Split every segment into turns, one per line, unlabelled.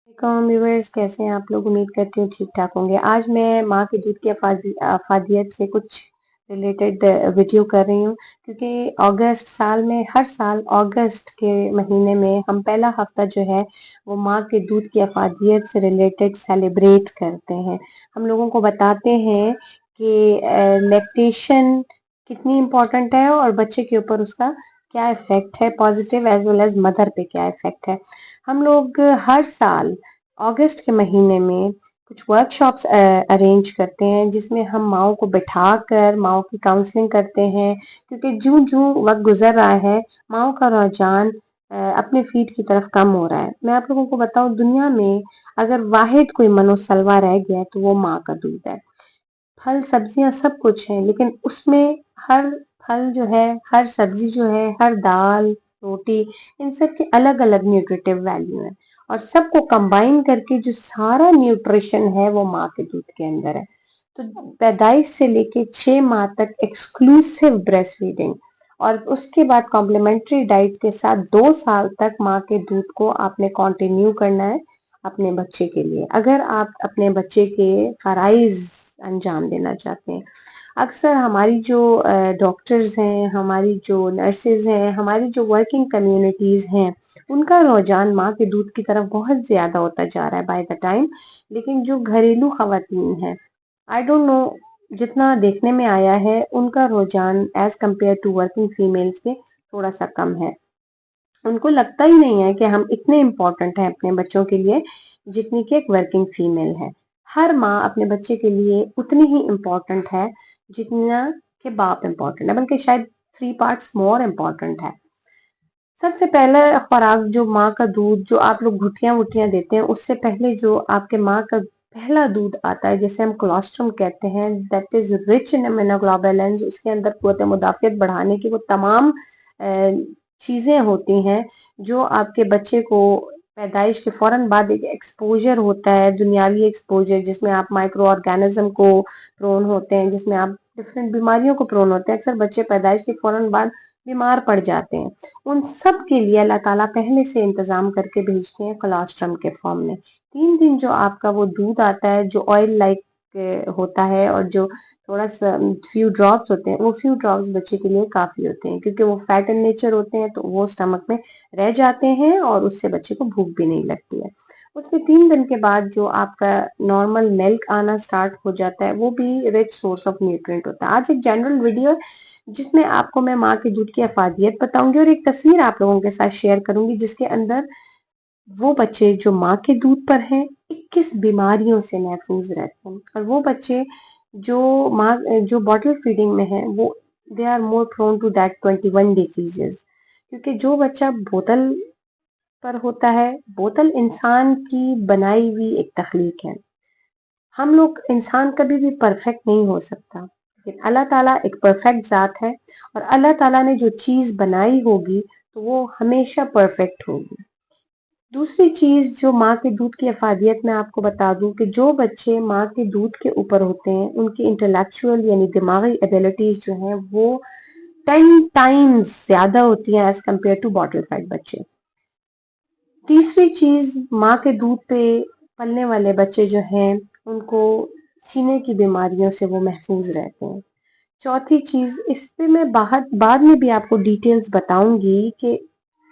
Viewers कैसे हैं आप लोग। उम्मीद करती हूँ ठीक ठाक होंगे। आज मैं माँ के दूध की अफादियत से कुछ रिलेटेड वीडियो कर रही हूँ, क्योंकि अगस्त साल में हर साल अगस्त के महीने में हम पहला हफ्ता जो है वो माँ के दूध की अफादियत से रिलेटेड सेलिब्रेट करते हैं। हम लोगों को बताते हैं कि लैक्टेशन कितनी इम्पोर्टेंट है और बच्चे के ऊपर उसका क्या इफेक्ट है, positive as well as mother पे क्या इफेक्ट है। हम लोग हर साल अगस्त के महीने में कुछ वर्कशॉप्स अरेंज करते हैं, जिसमें हम माओ को बिठाकर माओ की काउंसलिंग करते हैं, क्योंकि जूं जूं वक्त गुजर रहा है माओ का रुझान अपने फीड की तरफ कम हो रहा है। मैं आप लोगों को बताऊं, दुनिया में अगर वाहिद कोई मनोसलवा रह गया है तो वो माँ का दूध है। फल सब्जियां सब कुछ है, लेकिन उसमें हर फल जो है, हर सब्जी जो है, हर दाल रोटी, इन सब के अलग अलग न्यूट्रिटिव वैल्यू है, और सबको कंबाइन करके जो सारा न्यूट्रिशन है वो माँ के दूध के अंदर है। तो पैदाइश से लेके 6 माह तक एक्सक्लूसिव ब्रेस्ट फीडिंग, और उसके बाद कॉम्प्लीमेंट्री डाइट के साथ 2 साल तक माँ के दूध को आपने कंटिन्यू करना है अपने बच्चे के लिए, अगर आप अपने बच्चे के फराइज अंजाम देना चाहते हैं। अक्सर हमारी जो डॉक्टर्स हैं, हमारी जो नर्सेज हैं, हमारी जो वर्किंग कम्युनिटीज हैं, उनका रुझान माँ के दूध की तरफ बहुत ज्यादा होता जा रहा है बाय द टाइम। लेकिन जो घरेलू खवातीन हैं, आई डोंट नो, जितना देखने में आया है उनका रुझान as compare to working females के थोड़ा सा कम है। उनको लगता ही नहीं है कि हम इतने इम्पोर्टेंट हैं अपने बच्चों के लिए जितनी कि एक वर्किंग फीमेल है। हर माँ अपने बच्चे के लिए उतनी ही इम्पोर्टेंट है जितना के बाप इम्पोर्टेंट है, बल्कि शायद 3 पार्ट्स मोर इम्पोर्टेंट है। सबसे पहला खुराक जो माँ का दूध, जो आप लोग घुटियां वुटियां देते हैं, उससे पहले जो आपके माँ का पहला दूध आता है, जिसे हम कोलोस्ट्रम कहते हैं, that is rich in immunoglobulins. उसके अंदर कुव्वत मुदाफियत बढ़ाने की वो तमाम चीजें होती हैं जो आपके बच्चे को पैदाइश के फौरन बाद एक एक्सपोजर होता है, दुनियावी एक्सपोजर, जिसमें आप माइक्रो ऑर्गेनिज्म को प्रोन होते हैं, जिसमें आप डिफरेंट बीमारियों को प्रोन होते हैं। अक्सर बच्चे पैदाइश के फौरन बाद बीमार पड़ जाते हैं। उन सब के लिए अल्लाह ताला पहले से इंतजाम करके भेजते हैं कोलोस्ट्रम के फॉर्म में। 3 दिन जो आपका वो दूध आता है, जो ऑयल लाइक होता है, और जो थोड़ा सा फ्यू ड्रॉप्स होते हैं, वो फ्यू ड्रॉप्स बच्चे के लिए काफी होते हैं, क्योंकि वो फैट इन नेचर होते हैं, तो वो स्टमक में रह जाते हैं और उससे बच्चे को भूख भी नहीं लगती है। उसके 3 दिन के बाद जो आपका नॉर्मल मिल्क आना स्टार्ट हो जाता है, वो भी रिच सोर्स ऑफ न्यूट्रिएंट होता है। आज एक जनरल वीडियो है जिसमें आपको मैं माँ के दूध की अफादियत बताऊंगी, और एक तस्वीर आप लोगों के साथ शेयर करूंगी जिसके अंदर वो बच्चे जो माँ के दूध पर हैं 21 बीमारियों से महफूज रहते हैं, और वो बच्चे जो माँ जो बॉटल फीडिंग में है, वो they are more prone to that 21 diseases. क्योंकि जो बच्चा बोतल पर होता है, बोतल इंसान की बनाई हुई एक तखलीक है। हम लोग, इंसान कभी भी परफेक्ट नहीं हो सकता, लेकिन अल्लाह ताला एक परफेक्ट जात है, और अल्लाह ताला ने जो चीज बनाई होगी तो वो हमेशा परफेक्ट होगी। दूसरी चीज जो माँ के दूध की अफादियत में आपको बता दूं, कि जो बच्चे माँ के दूध के ऊपर होते हैं, उनकी इंटेलेक्चुअल यानी दिमागी एबिलिटीज जो हैं वो 10 टाइम्स ज्यादा होती हैं as compare to bottle fed बच्चे। तीसरी चीज, माँ के दूध पे पलने वाले बच्चे जो हैं उनको सीने की बीमारियों से वो महफूज रहते हैं। चौथी चीज, इस पे मैं बाद में भी आपको डिटेल्स बताऊंगी कि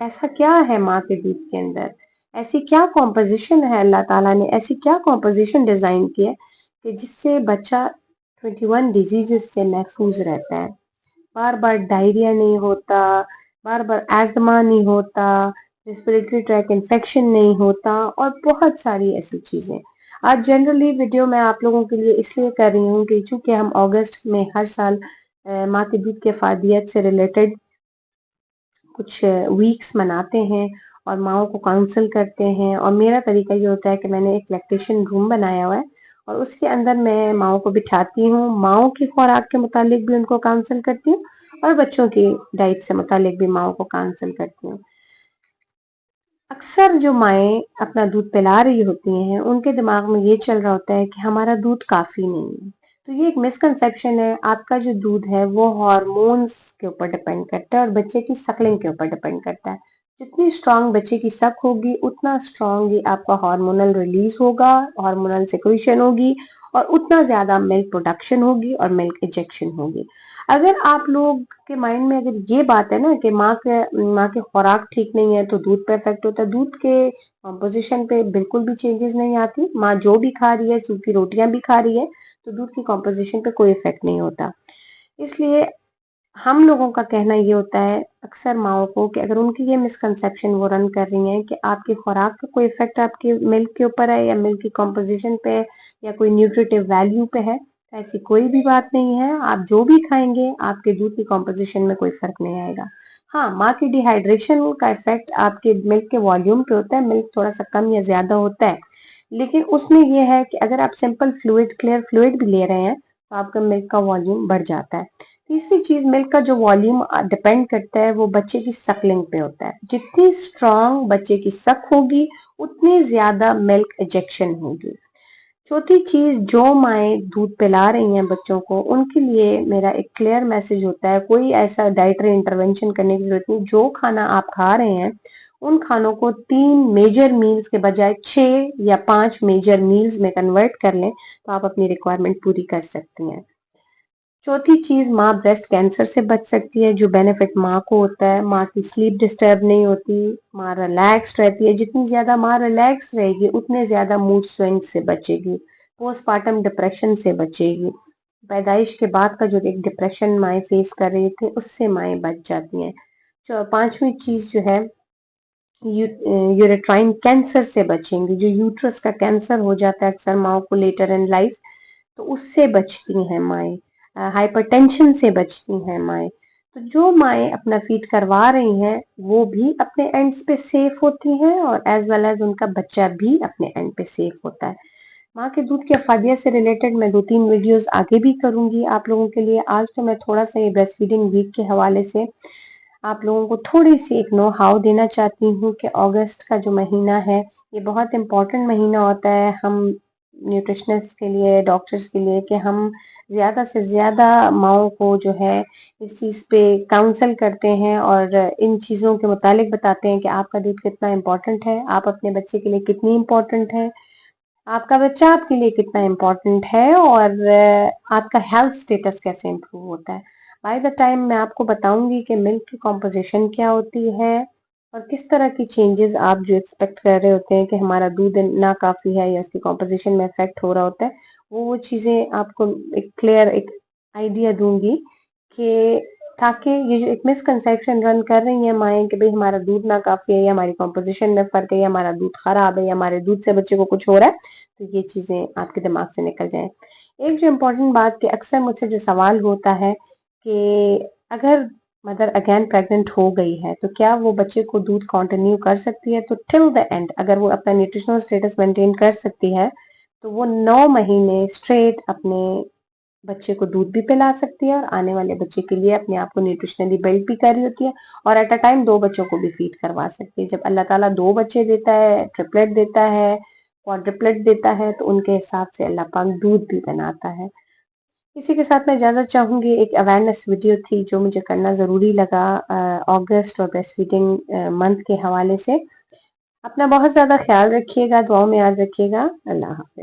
ऐसा क्या है माँ के दूध के अंदर, ऐसी क्या कॉम्पोजिशन है, अल्लाह ताला ने ऐसी क्या कॉम्पोजिशन डिजाइन की है कि जिससे बच्चा 21 डिजीजेस से महफूज रहता है। बार बार डायरिया नहीं होता, बार बार एस्थमा नहीं होता, रेस्पिरेटरी ट्रैक इन्फेक्शन नहीं होता, और बहुत सारी ऐसी चीजें। आज जनरली वीडियो मैं आप लोगों के लिए इसलिए कर रही हूँ कि चूंकि हम अगस्त में हर साल माँ के दूध के अफादियत से रिलेटेड कुछ वीक्स मनाते हैं और माओ को काउंसिल करते हैं, और मेरा तरीका ये होता है कि मैंने एक लैक्टेशन रूम बनाया हुआ है, और उसके अंदर मैं माओ को बिठाती हूँ, माओ की खुराक के मुतालिक भी उनको काउंसिल करती हूँ, और बच्चों की डाइट से मुतालिक भी माओ को काउंसिल करती हूँ। अक्सर जो माएँ अपना दूध पिला रही होती हैं, उनके दिमाग में ये चल रहा होता है कि हमारा दूध काफ़ी नहीं है। तो ये एक मिसकंसेप्शन है। आपका जो दूध है वो हार्मोन्स के ऊपर डिपेंड करता है और बच्चे की सकलिंग के ऊपर डिपेंड करता है। जितनी स्ट्रांग बच्चे की सक होगी उतना स्ट्रांग ही आपका हार्मोनल रिलीज होगा, हार्मोनल सिक्रीशन होगी और उतना ज्यादा मिल्क प्रोडक्शन होगी और मिल्क इजेक्शन होगी। अगर आप लोग के माइंड में अगर ये बात है ना कि माँ के खुराक ठीक नहीं है तो दूध पे इफेक्ट होता है, दूध के कॉम्पोजिशन पे बिल्कुल भी चेंजेस नहीं आती। माँ जो भी खा रही है, सूखी रोटियां भी खा रही है, तो दूध की कॉम्पोजिशन पे कोई इफेक्ट नहीं होता। इसलिए हम लोगों का कहना ये होता है अक्सर माओ को कि अगर उनकी ये मिसकंसेप्शन वो रन कर रही हैं कि आपकी खुराक का कोई इफेक्ट आपके मिल्क के ऊपर है या मिल्क की कॉम्पोजिशन पे है या कोई न्यूट्रिटिव वैल्यू पे है, तो ऐसी कोई भी बात नहीं है। आप जो भी खाएंगे आपके दूध की कॉम्पोजिशन में कोई फर्क नहीं आएगा। हाँ, माँ की डिहाइड्रेशन का इफेक्ट आपके मिल्क के वॉल्यूम पे होता है, मिल्क थोड़ा सा कम या ज्यादा होता है, लेकिन उसमें यह है कि अगर आप सिंपल फ्लूइड, क्लियर फ्लूइड भी ले रहे हैं तो आपका मिल्क का वॉल्यूम बढ़ जाता है। तीसरी चीज, मिल्क का जो वॉल्यूम डिपेंड करता है वो बच्चे की सकलिंग पे होता है। जितनी स्ट्रांग बच्चे की सक होगी उतनी ज्यादा मिल्क इजेक्शन होगी। चौथी चीज, जो माएँ दूध पिला रही हैं बच्चों को उनके लिए मेरा एक क्लियर मैसेज होता है, कोई ऐसा डाइटरी इंटरवेंशन करने की जरूरत नहीं। जो खाना आप खा रहे हैं उन खानों को 3 मेजर मील्स के बजाय 6 या 5 मेजर मील्स में कन्वर्ट कर लें तो आप अपनी रिक्वायरमेंट पूरी कर सकती हैं। चौथी चीज, माँ ब्रेस्ट कैंसर से बच सकती है। जो बेनिफिट माँ को होता है, माँ की स्लीप डिस्टर्ब नहीं होती, माँ रिलैक्स रहती है। जितनी ज्यादा माँ रिलैक्स रहेगी उतने ज्यादा मूड स्विंग से बचेगी, पोस्टपार्टम डिप्रेशन से बचेगी। पैदाइश के बाद का जो एक डिप्रेशन माएँ फेस कर रही थी उससे माएँ बच जाती हैं। पांचवी चीज जो है, यूरेट्राइन कैंसर से बचेंगी। जो यूट्रस का कैंसर हो जाता है अक्सर माओ को लेटर इन लाइफ, तो उससे बचती हैं माएँ। हाइपरटेंशन से बचती हैं माएँ। तो जो माएँ अपना फीड करवा रही हैं वो भी अपने एंड्स पे सेफ होती हैं और एज वेल एज उनका बच्चा भी अपने एंड पे सेफ होता है। माँ के दूध की अफादियत से रिलेटेड मैं 2-3 वीडियोस आगे भी करूंगी आप लोगों के लिए। आज तो मैं थोड़ा सा ये ब्रेस्ट फीडिंग वीक के हवाले से आप लोगों को थोड़ी सी एक नो हाउ देना चाहती हूँ कि अगस्त का जो महीना है ये बहुत इम्पोर्टेंट महीना होता है हम न्यूट्रिशनिस्ट के लिए, डॉक्टर्स के लिए, कि हम ज़्यादा से ज़्यादा माओं को जो है इस चीज़ पे काउंसल करते हैं और इन चीज़ों के मुतालिक बताते हैं कि आपका दूध कितना इम्पोर्टेंट है, आप अपने बच्चे के लिए कितनी इम्पोर्टेंट है, आपका बच्चा आपके लिए कितना इम्पोर्टेंट है और आपका हेल्थ स्टेटस कैसे इम्प्रूव होता है। बाय द टाइम मैं आपको बताऊंगी कि मिल्क की कॉम्पोजिशन क्या होती है और किस तरह की चेंजेस आप जो एक्सपेक्ट कर रहे होते हैं कि हमारा दूध ना काफी है या उसकी कॉम्पोजिशन में इफेक्ट हो रहा होता है, वो चीजें आपको एक क्लियर एक आइडिया दूंगी कि ताकि ये जो एक मिसकंसेप्शन रन कर रही है माएँ कि भाई हमारा दूध ना काफी है या हमारी कॉम्पोजिशन में फर्क है या हमारा दूध खराब है या हमारे दूध से बच्चे को कुछ हो रहा है, तो ये चीजें आपके दिमाग से निकल जाएं। एक जो इम्पोर्टेंट बात कि अक्सर मुझसे जो सवाल होता है कि अगर मदर अगेन प्रेग्नेंट हो गई है तो क्या वो बच्चे को दूध कंटिन्यू कर सकती है, तो टिल द एंड अगर वो अपना न्यूट्रिशनल स्टेटस मेंटेन कर सकती है तो वो 9 महीने स्ट्रेट अपने बच्चे को दूध भी पिला सकती है और आने वाले बच्चे के लिए अपने आप को न्यूट्रिशनली बिल्ड भी कर रही होती है और एट अ टाइम 2 बच्चों को भी फीड करवा सकती है। जब अल्लाह ताला 2 बच्चे देता है, ट्रिपलेट देता है, क्वाड्रुपलेट देता है, तो उनके हिसाब से अल्लाह पाक दूध भी बनाता है। इसी के साथ मैं इजाजत चाहूंगी। एक अवेयरनेस वीडियो थी जो मुझे करना जरूरी लगा अगस्त और ब्रेस्ट फीडिंग मंथ के हवाले से। अपना बहुत ज्यादा ख्याल रखिएगा, दुआओं में याद रखिएगा। अल्लाह हाफिज।